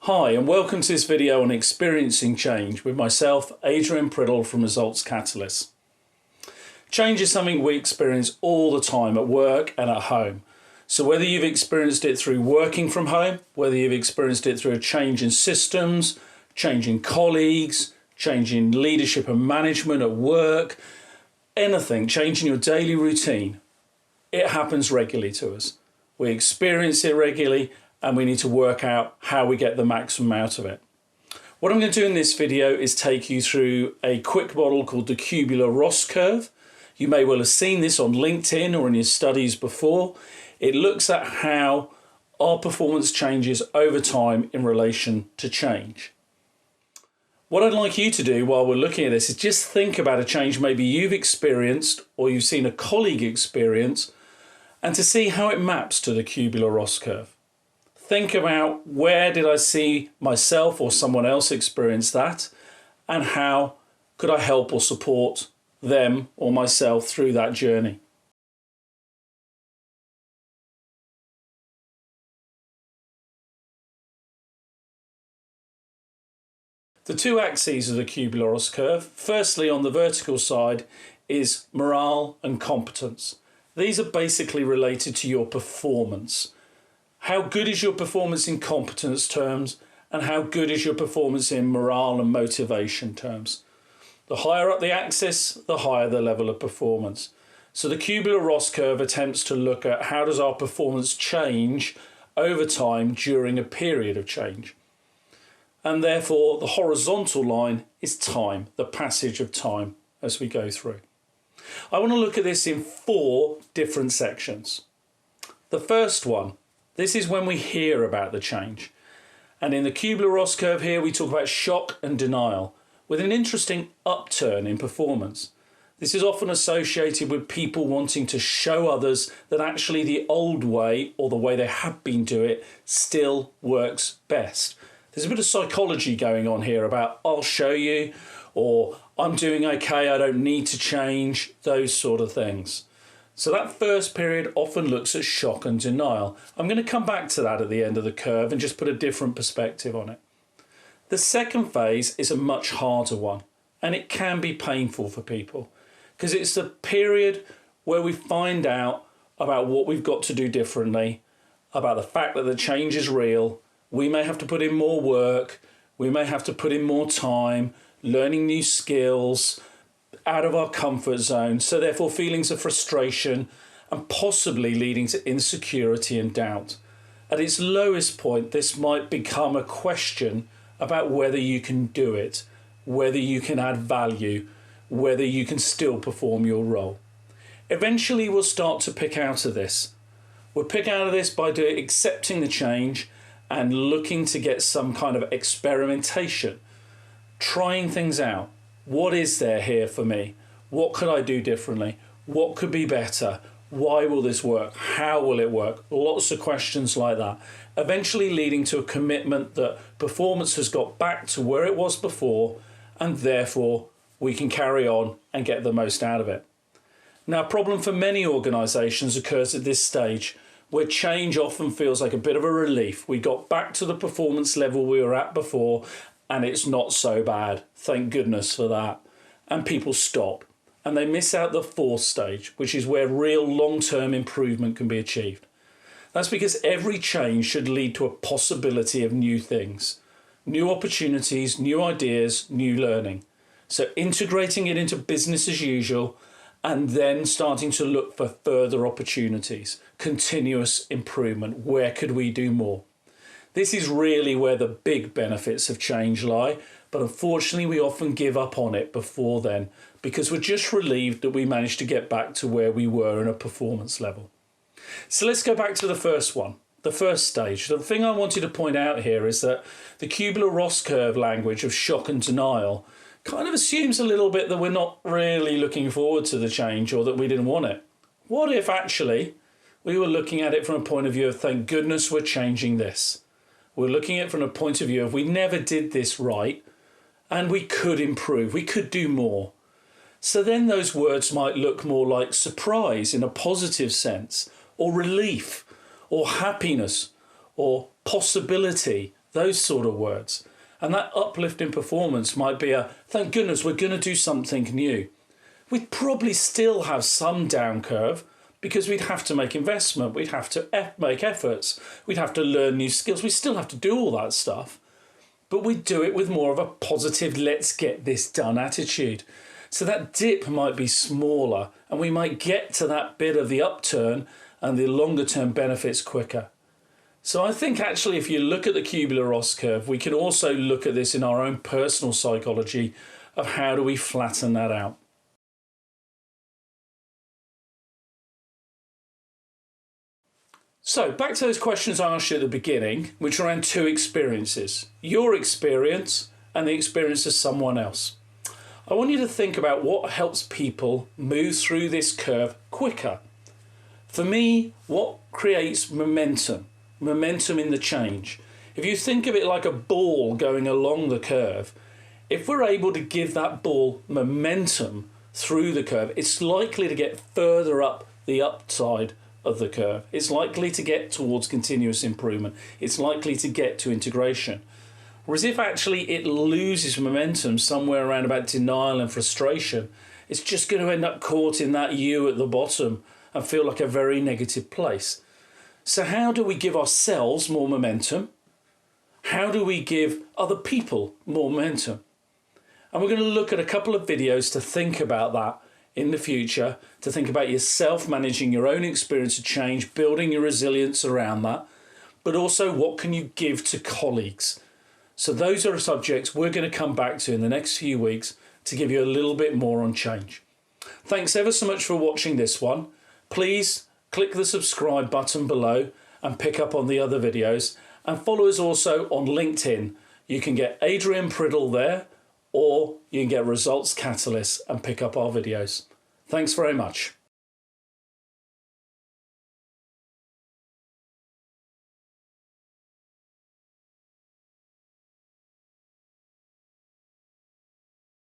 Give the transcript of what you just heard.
Hi and welcome to this video on experiencing change with myself, Adrian Priddle from Results Catalyst. Change is something we experience all the time at work and at home. So whether you've experienced it through working from home, whether you've experienced it through a change in systems, change in colleagues, change in leadership and management at work, anything, change in your daily routine, it happens regularly to us. We experience it regularly and we need to work out how we get the maximum out of it. What I'm going to do in this video is take you through a quick model called the Kubler Ross curve. You may well have seen this on LinkedIn or in your studies before. It looks at how our performance changes over time in relation to change. What I'd like you to do while we're looking at this is just think about a change maybe you've experienced or you've seen a colleague experience, and to see how it maps to the Kubler Ross curve. Think about where did I see myself or someone else experience that, and how could I help or support them or myself through that journey. The two axes of the Kubler Ross curve, firstly on the vertical side is morale and competence. These are basically related to your performance. How good is your performance in competence terms, and how good is your performance in morale and motivation terms? The higher up the axis, the higher the level of performance. So the Kubler Ross curve attempts to look at how does our performance change over time during a period of change. And therefore the horizontal line is time, the passage of time as we go through. I want to look at this in 4 different sections. The first one, this is when we hear about the change. And in the Kubler Ross curve here, we talk about shock and denial with an interesting upturn in performance. This is often associated with people wanting to show others that actually the old way or the way they have been doing it still works best. There's a bit of psychology going on here about I'll show you, or I'm doing okay, I don't need to change, those sort of things. So that first period often looks at shock and denial. I'm going to come back to that at the end of the curve and just put a different perspective on it. The second phase is a much harder one, and it can be painful for people because it's the period where we find out about what we've got to do differently, about the fact that the change is real. We may have to put in more work, we may have to put in more time, learning new skills, out of our comfort zone, so therefore feelings of frustration and possibly leading to insecurity and doubt. At its lowest point, this might become a question about whether you can do it, whether you can add value, whether you can still perform your role. Eventually we'll start to pick out of this. We'll pick out of this by accepting the change and looking to get some kind of experimentation, trying things out. What is there here for me? What could I do differently? What could be better? Why will this work? How will it work? Lots of questions like that. Eventually leading to a commitment that performance has got back to where it was before, and therefore we can carry on and get the most out of it. Now, a problem for many organisations occurs at this stage, where change often feels like a bit of a relief. We got back to the performance level we were at before, and it's not so bad. Thank goodness for that. And people stop and they miss out the 4th stage, which is where real long-term improvement can be achieved. That's because every change should lead to a possibility of new things, new opportunities, new ideas, new learning. So integrating it into business as usual and then starting to look for further opportunities, continuous improvement. Where could we do more? This is really where the big benefits of change lie, but unfortunately we often give up on it before then because we're just relieved that we managed to get back to where we were in a performance level. So let's go back to the first one, the first stage. The thing I wanted to point out here is that the Kubler Ross curve language of shock and denial kind of assumes a little bit that we're not really looking forward to the change or that we didn't want it. What if actually we were looking at it from a point of view of thank goodness we're changing this? We're looking at it from a point of view of we never did this right and we could improve, we could do more. So then those words might look more like surprise in a positive sense, or relief, or happiness, or possibility, those sort of words. And that uplift in performance might be a, thank goodness we're going to do something new. We'd probably still have some down curve because we'd have to make investment, we'd have to make efforts, we'd have to learn new skills, we still have to do all that stuff. But we'd do it with more of a positive, let's get this done attitude. So that dip might be smaller and we might get to that bit of the upturn and the longer term benefits quicker. So I think actually if you look at the Kubler Ross curve, we can also look at this in our own personal psychology of how do we flatten that out. So back to those questions I asked you at the beginning, which are around two experiences, your experience and the experience of someone else. I want you to think about what helps people move through this curve quicker. For me, what creates momentum in the change. If you think of it like a ball going along the curve, if we're able to give that ball momentum through the curve, it's likely to get further up the upside of the curve. It's likely to get towards continuous improvement. It's likely to get to integration. Whereas if actually it loses momentum somewhere around about denial and frustration, it's just going to end up caught in that U at the bottom and feel like a very negative place. So how do we give ourselves more momentum? How do we give other people more momentum? And we're going to look at a couple of videos to think about that in the future, to think about yourself managing your own experience of change, building your resilience around that, but also what can you give to colleagues? So those are subjects we're going to come back to in the next few weeks to give you a little bit more on change. Thanks ever so much for watching this one. Please click the subscribe button below and pick up on the other videos, and follow us also on LinkedIn. You can get Adrian Priddle there, or you can get Results Catalyst and pick up our videos. Thanks very much.